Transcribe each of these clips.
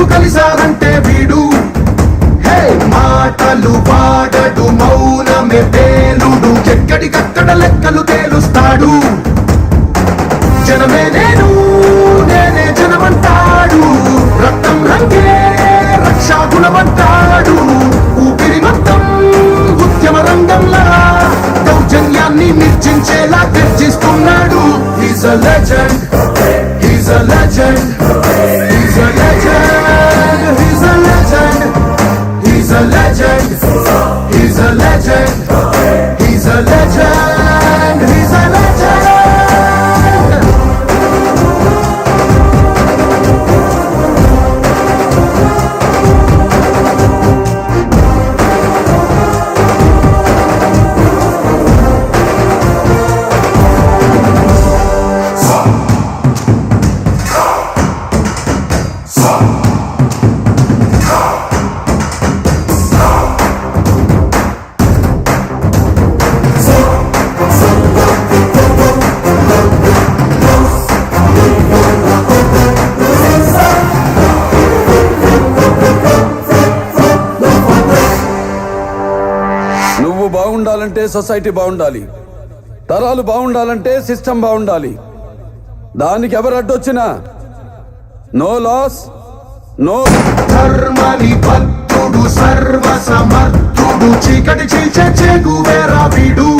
నువ్వు కలిసావంటే వీడు. హే మాటలు వాడడు మౌనమే పేలుడు, ఎక్కడికక్కడ లెక్కలు తేలుస్తాడు. జనమే నేను నేనే జనమంటాడు, రక్తం రంగే రక్షా గుణమంటాడు. ఊపిరి మొత్తం ఉద్యమ రంగంలా దౌర్జన్యాన్ని నిర్జించేలా గర్జిస్తున్నాడు. He's a legend, he's a legend, he's a legend, he's a legend, he's a legend, he's a legend, he's a legend, he's a legend. నువ్వు బాగుండాలంటే సొసైటీ బాగుండాలి, తరాలు బాగుండాలంటే సిస్టమ్ బాగుండాలి. దానికి ఎవరు అడ్డొచ్చినా నో లాస్ నో. ధర్మని భక్తుడు సర్వ సమర్థుడు, చీకటి చీల్చే చెగువేరా వీడు.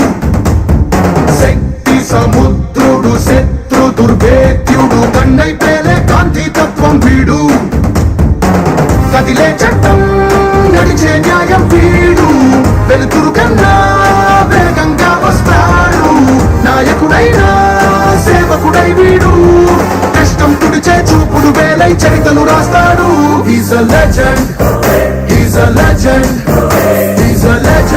శక్తి సముద్రుడు శత్రు దుర్భేద్యుడు, కన్నై పేలే కాంతి తత్వం వీడు. కదిలే చట్టం నడిచే న్యాయం వీడు, వెలుతురు కన్నా వేగంగా వస్తాడు. నాయకుడైనా సేవకుడై వీడు, కష్టం తుడిచే చూపుడు వేలై చరితలు రాస్తాడు. He's a legend, he's a legend, he's a legend.